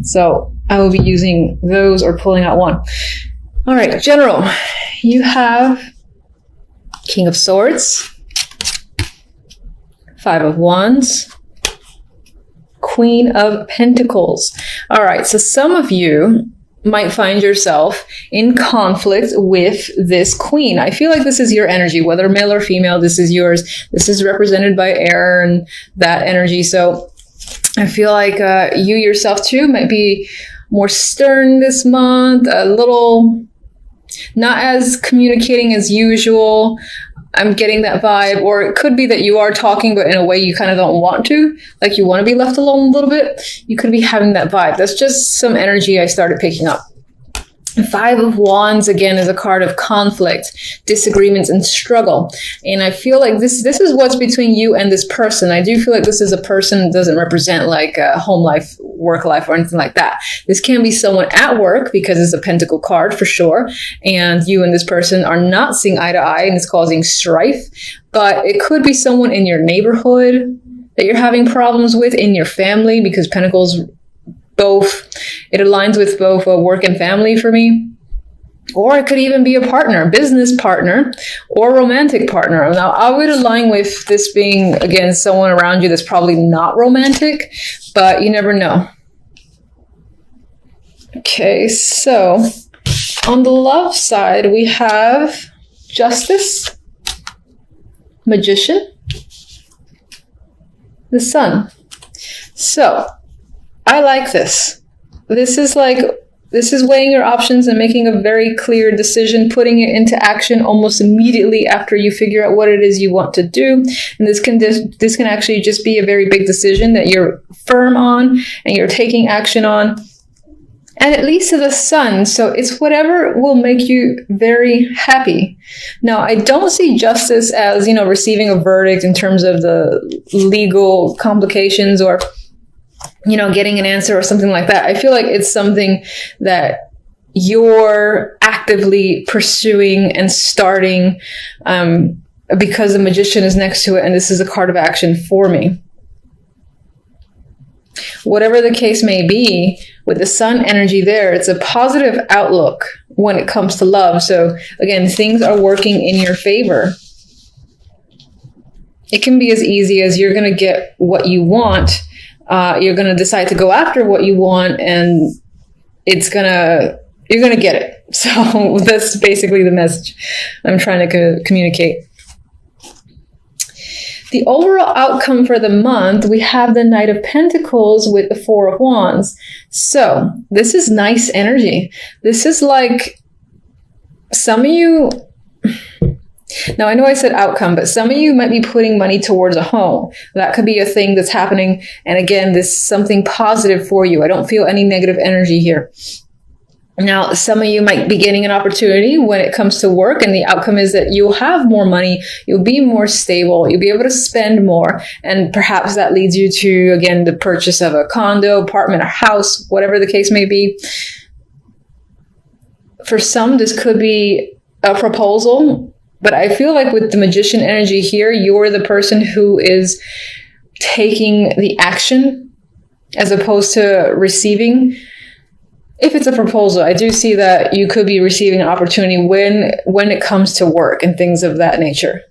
So I will be using those or pulling out one. All right, general, you have King of Swords, Five of Wands, Queen of Pentacles. All right, so some of you might find yourself in conflict with this queen. I feel like this is your energy, whether male or female, this is yours. This is represented by air and that energy. So I feel like you yourself too might be more stern this month, a little not as communicating as usual. I'm getting that vibe. Or it could be that you are talking, but in a way you kind of don't want to. Like you want to be left alone a little bit. You could be having that vibe. That's just some energy I started picking up. Five of Wands, again, is a card of conflict, disagreements, and struggle. And I feel like this is what's between you and this person. I do feel like this is a person that doesn't represent like a home life, work life, or anything like that. This can be someone at work because it's a pentacle card for sure. And you and this person are not seeing eye to eye and it's causing strife. But it could be someone in your neighborhood that you're having problems with, in your family, because pentacles it aligns with both work and family for me. Or it could even be a partner, business partner, or romantic partner. Now, I would align with this being, again, someone around you that's probably not romantic, but you never know. Okay, so on the love side, we have Justice, Magician, the Sun. So I like this. This is weighing your options and making a very clear decision, putting it into action almost immediately after you figure out what it is you want to do. And this can actually just be a very big decision that you're firm on and you're taking action on. And it leads to the Sun, so it's whatever will make you very happy. Now, I don't see justice as, receiving a verdict in terms of the legal complications or getting an answer or something like that. I feel like it's something that you're actively pursuing and starting because the Magician is next to it, and this is a card of action for me. Whatever the case may be, with the Sun energy there, it's a positive outlook when it comes to love. So again, things are working in your favor. It can be as easy as you're going to get what you want. You're going to decide to go after what you want, and you're going to get it. So that's basically the message I'm trying to communicate. The overall outcome for the month, we have the Knight of Pentacles with the Four of Wands. So this is nice energy. This is like some of you... Now, I know I said outcome, but some of you might be putting money towards a home. That could be a thing that's happening. And again, this is something positive for you. I don't feel any negative energy here. Now, some of you might be getting an opportunity when it comes to work, and the outcome is that you'll have more money, you'll be more stable, you'll be able to spend more, and perhaps that leads you to, again, the purchase of a condo, apartment, or house, whatever the case may be. For some, this could be a proposal, but I feel like with the Magician energy here, you're the person who is taking the action as opposed to receiving. If it's a proposal, I do see that you could be receiving an opportunity when it comes to work and things of that nature.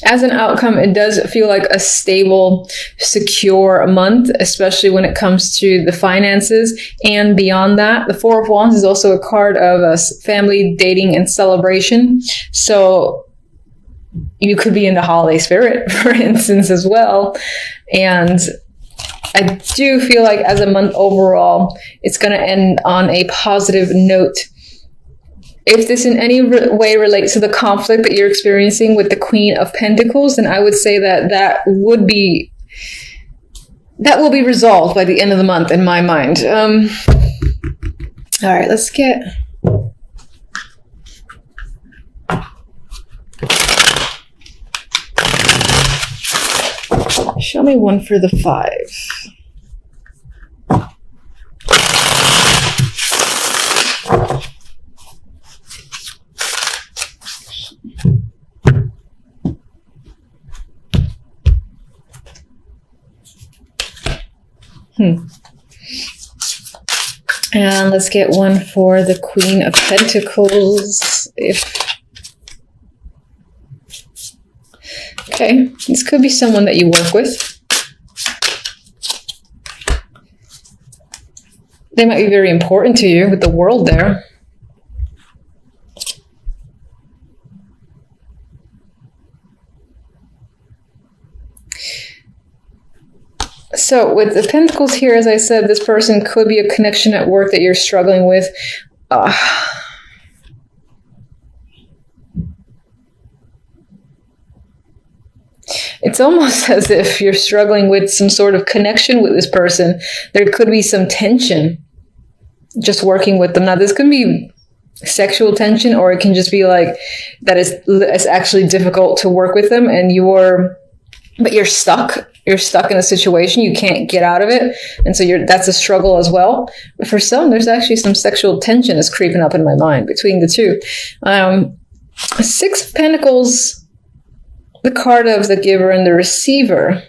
As an outcome, it does feel like a stable, secure month, especially when it comes to the finances. And beyond that, the Four of Wands is also a card of family, dating, and celebration. So you could be in the holiday spirit, for instance, as well. And I do feel like as a month overall, it's going to end on a positive note. If this in any way relates to the conflict that you're experiencing with the Queen of Pentacles, then I would say that will be resolved by the end of the month in my mind. All right, let's get... Show me one for the 5. And let's get one for the Queen of Pentacles. Okay, this could be someone that you work with. They might be very important to you with the World there. So with the Pentacles here, as I said, this person could be a connection at work that you're struggling with. It's almost as if you're struggling with some sort of connection with this person. There could be some tension just working with them. Now, this can be sexual tension, or it can just be like that it's actually difficult to work with them, and you're stuck. You're stuck in a situation. You can't get out of it. And so that's a struggle as well. But for some, there's actually some sexual tension that's creeping up in my mind between the two. Six of Pentacles, the card of the giver and the receiver.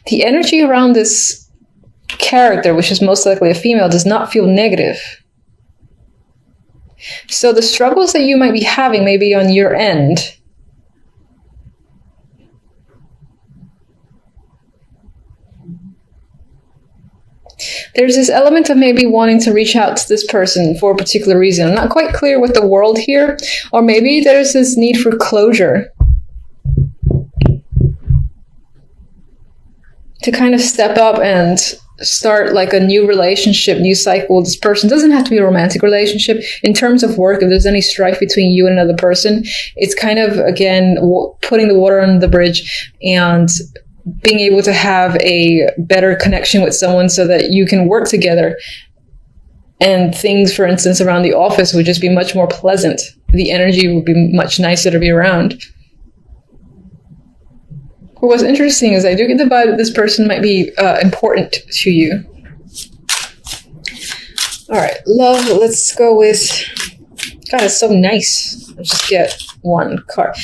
The energy around this character, which is most likely a female, does not feel negative. So the struggles that you might be having may be on your end. There's this element of maybe wanting to reach out to this person for a particular reason. I'm not quite clear with the World here. Or maybe there's this need for closure. To kind of step up and start like a new relationship, new cycle with this person. It doesn't have to be a romantic relationship. In terms of work, if there's any strife between you and another person, it's kind of, again, putting the water under the bridge and being able to have a better connection with someone so that you can work together. And things, for instance, around the office would just be much more pleasant. The energy would be much nicer to be around. What's interesting is I do get the vibe that this person might be important to you. All right, love, let's go with... God, it's so nice. Let's just get one card.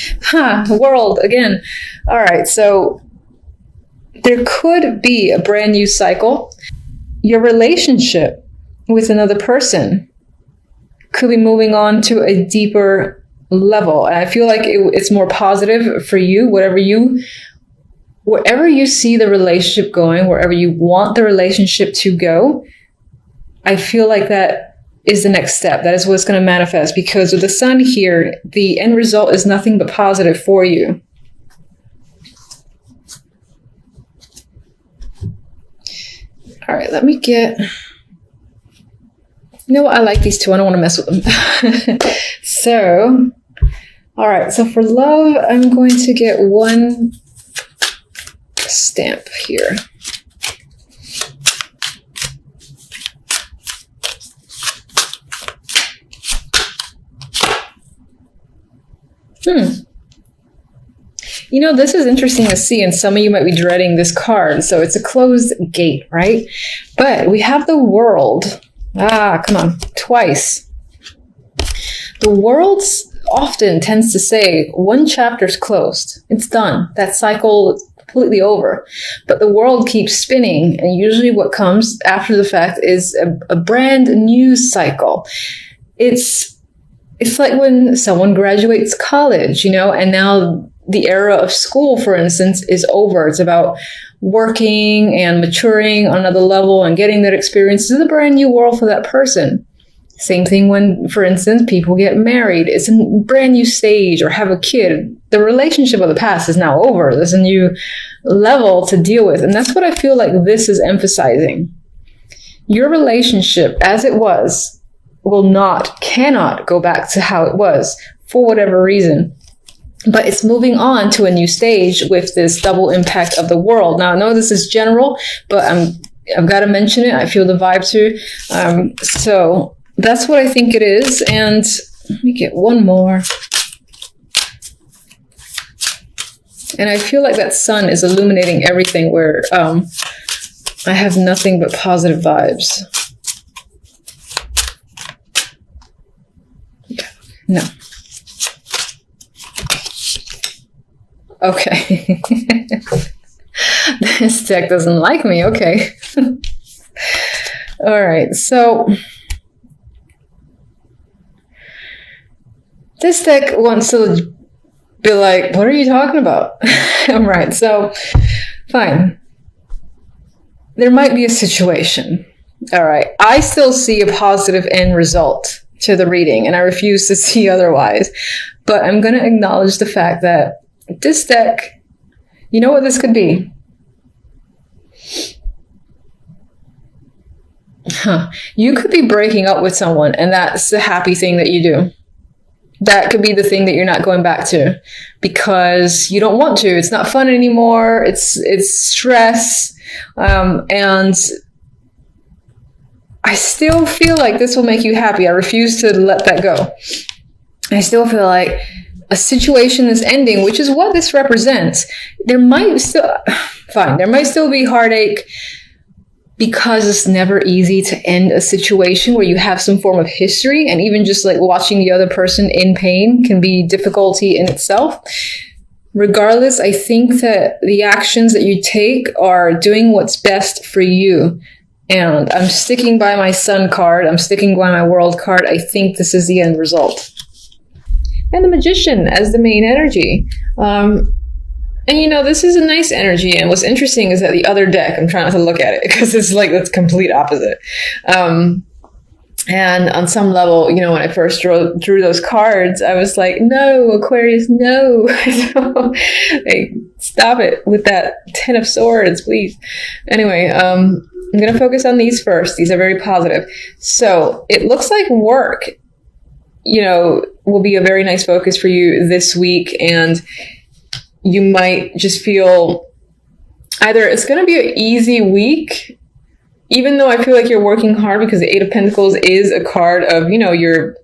World, again. All right, so there could be a brand new cycle. Your relationship with another person could be moving on to a deeper level. And I feel like it's more positive for you, wherever you see the relationship going, wherever you want the relationship to go, I feel like that is the next step. That is what's going to manifest, because with the Sun here, the end result is nothing but positive for you. All right, let me get... You know what? I like these two. I don't want to mess with them. So, all right. So for love, I'm going to get one stamp here. You know, this is interesting to see, and some of you might be dreading this card. So it's a closed gate, right? But we have the World. Come on, twice. The World often tends to say one chapter's closed. It's done. That cycle completely over. But the World keeps spinning, and usually what comes after the fact is a brand new cycle. It's like when someone graduates college, you know, and now the era of school, for instance, is over. It's about working and maturing on another level and getting that experience. This is a brand new world for that person. Same thing when, for instance, people get married. It's a brand new stage, or have a kid. The relationship of the past is now over. There's a new level to deal with. And that's what I feel like this is emphasizing. Your relationship as it was cannot go back to how it was for whatever reason. But it's moving on to a new stage with this double impact of the World. Now, I know this is general, but I've got to mention it. I feel the vibe too. So that's what I think it is. And let me get one more. And I feel like that Sun is illuminating everything, where I have nothing but positive vibes. No. Okay. This deck doesn't like me. Okay. All right. So this deck wants to be like, what are you talking about? All right. So fine. There might be a situation. All right. I still see a positive end result to the reading, and I refuse to see otherwise. But I'm going to acknowledge the fact that this deck, you know what this could be? You could be breaking up with someone, and that's the happy thing that you do. That could be the thing that you're not going back to because you don't want to. It's not fun anymore. It's stress. And I still feel like this will make you happy. I refuse to let that go. I still feel like a situation is ending, which is what this represents. There might still be heartache because it's never easy to end a situation where you have some form of history, and even just like watching the other person in pain can be difficulty in itself. Regardless, I think that the actions that you take are doing what's best for you. And I'm sticking by my Sun card. I'm sticking by my World card. I think this is the end result. And the Magician as the main energy. And you know, this is a nice energy. And what's interesting is that the other deck, I'm trying not to look at it because it's like the complete opposite. And on some level, you know, when I first drew those cards, I was like, no, Aquarius, no. Like, stop it with that 10 of Swords, please. Anyway, I'm going to focus on these first. These are very positive. So it looks like work, you know, will be a very nice focus for you this week. And you might just feel either it's going to be an easy week, even though I feel like you're working hard, because the Eight of Pentacles is a card of, you know, you're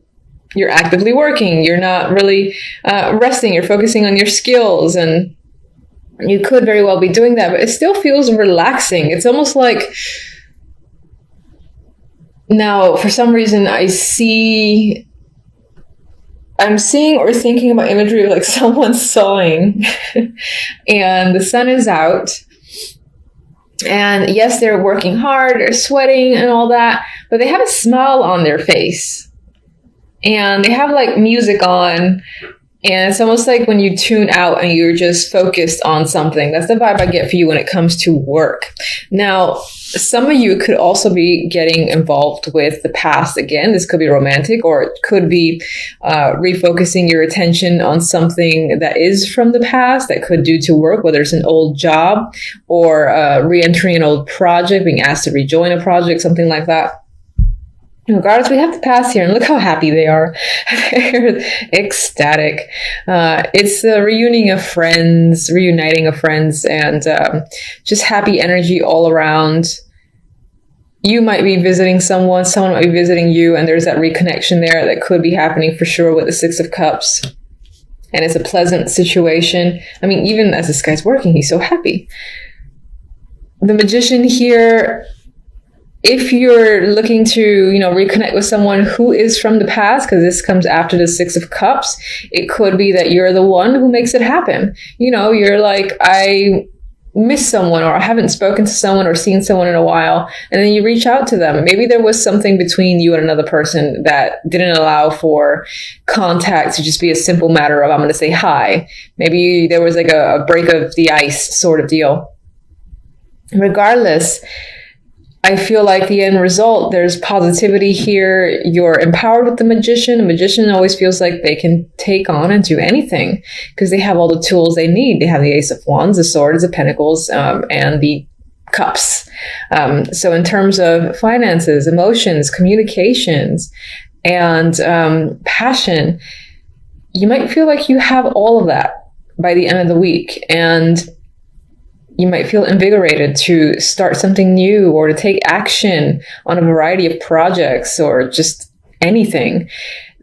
actively working. You're not really resting. You're focusing on your skills, and you could very well be doing that, but it still feels relaxing. It's almost like, now, for some reason, I'm seeing or thinking about imagery of like someone sewing and the sun is out. And yes, they're working hard, they're sweating and all that, but they have a smile on their face. And they have like music on. And it's almost like when you tune out and you're just focused on something. That's the vibe I get for you when it comes to work. Now, some of you could also be getting involved with the past again. This could be romantic, or it could be refocusing your attention on something that is from the past that could do to work, whether it's an old job or re-entering an old project, being asked to rejoin a project, something like that. Regardless, we have the past here, and look how happy they are. They're ecstatic. It's a reuniting of friends, and just happy energy all around. You might be visiting someone might be visiting you, and there's that reconnection there that could be happening for sure with the Six of Cups. And it's a pleasant situation. I mean, even as this guy's working, he's so happy. The Magician here, if you're looking to, you know, reconnect with someone who is from the past, because this comes after the Six of Cups, it could be that you're the one who makes it happen. You know, you're like, I miss someone, or I haven't spoken to someone or seen someone in a while, and then you reach out to them. Maybe there was something between you and another person that didn't allow for contact to just be a simple matter of, I'm going to say hi. Maybe there was like a break of the ice sort of deal. Regardless, I feel like the end result, there's positivity here. You're empowered with the Magician. The Magician always feels like they can take on and do anything because they have all the tools they need. They have the Ace of Wands, the Swords, the Pentacles, and the Cups. So in terms of finances, emotions, communications, and passion, you might feel like you have all of that by the end of the week. And you might feel invigorated to start something new or to take action on a variety of projects or just anything.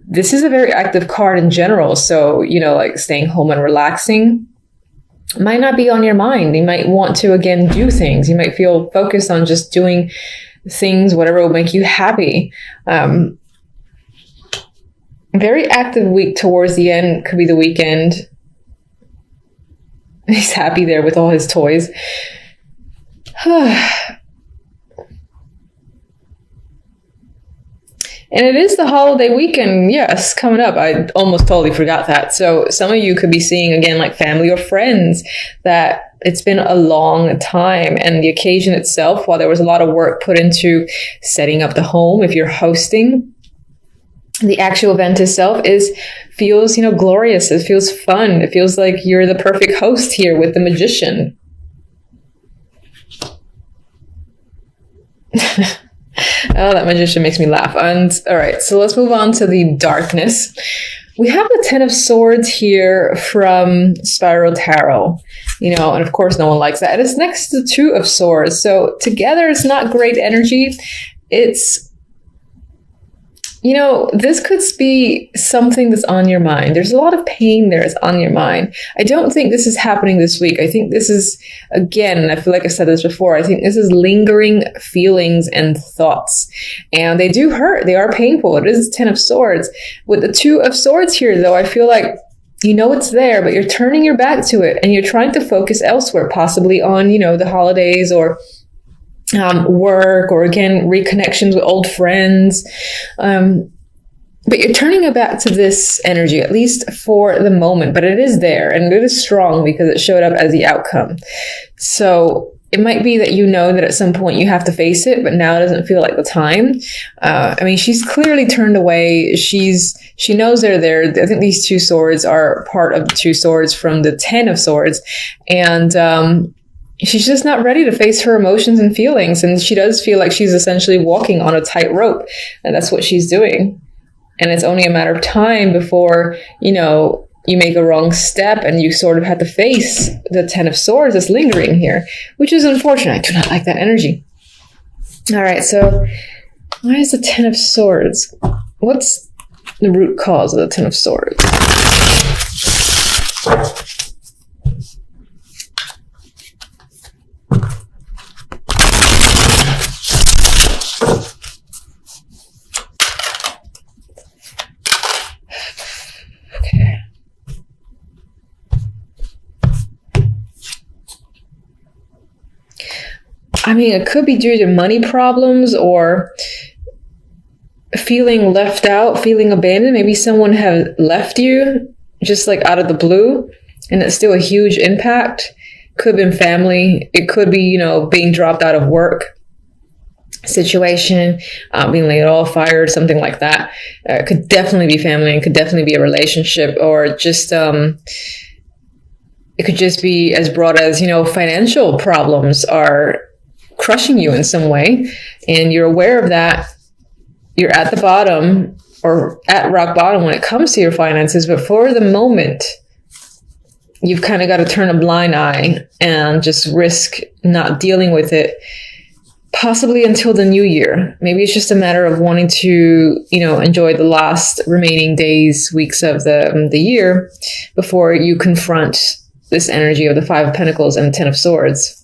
This is a very active card in general. So, you know, like staying home and relaxing might not be on your mind. You might want to, again, do things. You might feel focused on just doing things, whatever will make you happy. Very active week towards the end. Could be the weekend. He's happy there with all his toys. And it is the holiday weekend, yes, coming up. I almost totally forgot that. So some of you could be seeing, again, like family or friends that it's been a long time. And the occasion itself, while there was a lot of work put into setting up the home, if you're hosting, the actual event itself feels, glorious. It feels fun. It feels like you're the perfect host here with the magician. Oh, that magician makes me laugh. And all right, so let's move on to the darkness. We have the Ten of Swords here from Spiral Tarot, and of course no one likes that. And it's next to the Two of Swords. So together it's not great energy. It's, this could be something that's on your mind. There's a lot of pain there that's on your mind. I don't think this is happening this week. I think this is, again, and I feel like I said this before, I think this is lingering feelings and thoughts. And they do hurt. They are painful. It is Ten of Swords. With the Two of Swords here, though, I feel like it's there, but you're turning your back to it and you're trying to focus elsewhere, possibly on, the holidays or work, or again, reconnections with old friends. But you're turning it back to this energy, at least for the moment, but it is there and it is strong because it showed up as the outcome. So it might be that that at some point you have to face it, but now it doesn't feel like the time. She's clearly turned away. She knows they're there. I think these two swords are part of the two swords from the Ten of Swords. And, she's just not ready to face her emotions and feelings. And she does feel like she's essentially walking on a tightrope. And that's what she's doing. And it's only a matter of time before, you make a wrong step and you sort of have to face the Ten of Swords that's lingering here, which is unfortunate. I do not like that energy. All right. So why is the Ten of Swords? What's the root cause of the Ten of Swords? It could be due to money problems or feeling left out, feeling abandoned. Maybe someone has left you just like out of the blue, and it's still a huge impact. Could have been family. It could be, being dropped out of work situation, being laid off, fired, something like that. It could definitely be family, and could definitely be a relationship, or just, it could just be as broad as, financial problems are crushing you in some way, and you're aware of that. You're at the bottom or at rock bottom when it comes to your finances, but for the moment, you've kind of got to turn a blind eye and just risk not dealing with it, possibly until the new year. Maybe it's just a matter of wanting to, enjoy the last remaining days, weeks of the year before you confront this energy of the Five of Pentacles and the Ten of Swords.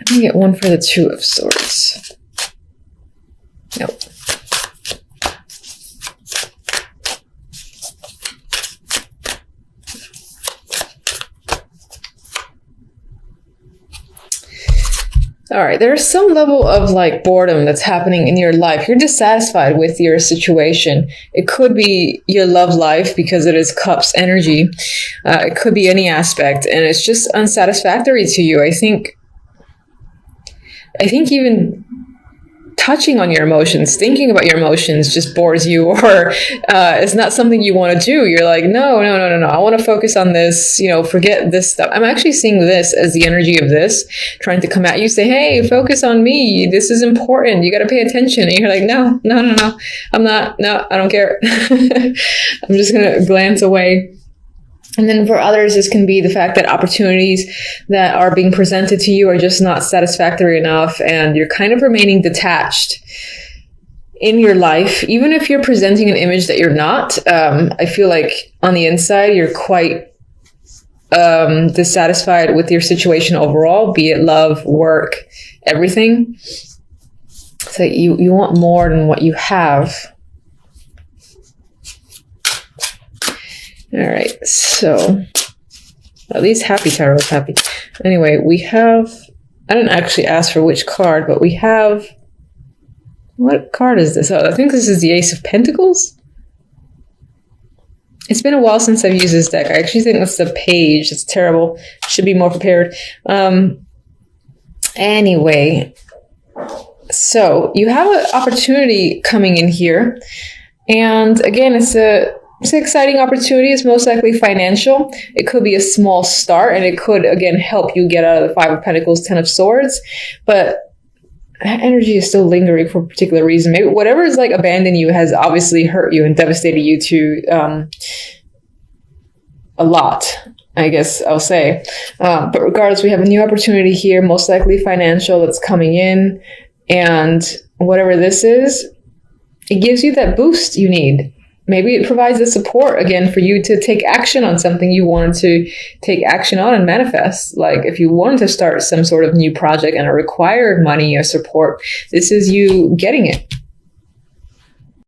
Let me get one for the Two of Swords. Nope. All right, there's some level of boredom that's happening in your life. You're dissatisfied with your situation. It could be your love life because it is Cups energy. It could be any aspect, and it's just unsatisfactory to you. I think even touching on your emotions, thinking about your emotions just bores you, or it's not something you want to do. You're like, no. I want to focus on this, forget this stuff. I'm actually seeing this as the energy of this trying to come at you, say, hey, focus on me. This is important. You got to pay attention. And you're like, no. I'm not. No, I don't care. I'm just going to glance away. And then for others, this can be the fact that opportunities that are being presented to you are just not satisfactory enough, and you're kind of remaining detached in your life. Even if you're presenting an image that you're not, I feel like on the inside, you're quite dissatisfied with your situation overall, be it love, work, everything. So you want more than what you have. All right, so at least Happy Tarot is happy. Anyway, we have, I didn't actually ask for which card, but we have, what card is this? Oh, I think this is the Ace of Pentacles. It's been a while since I've used this deck. I actually think that's the page. It's terrible. Should be more prepared. Anyway, so you have an opportunity coming in here. And again, it's an exciting opportunity. It's most likely financial. It could be a small start, and it could, again, help you get out of the Five of Pentacles, Ten of Swords. But that energy is still lingering for a particular reason. Maybe whatever is like abandoned you has obviously hurt you and devastated you to a lot, I guess I'll say. But regardless, we have a new opportunity here, most likely financial, that's coming in. And whatever this is, it gives you that boost you need. Maybe it provides the support, again, for you to take action on something you wanted to take action on and manifest. Like if you wanted to start some sort of new project and it required money or support, this is you getting it.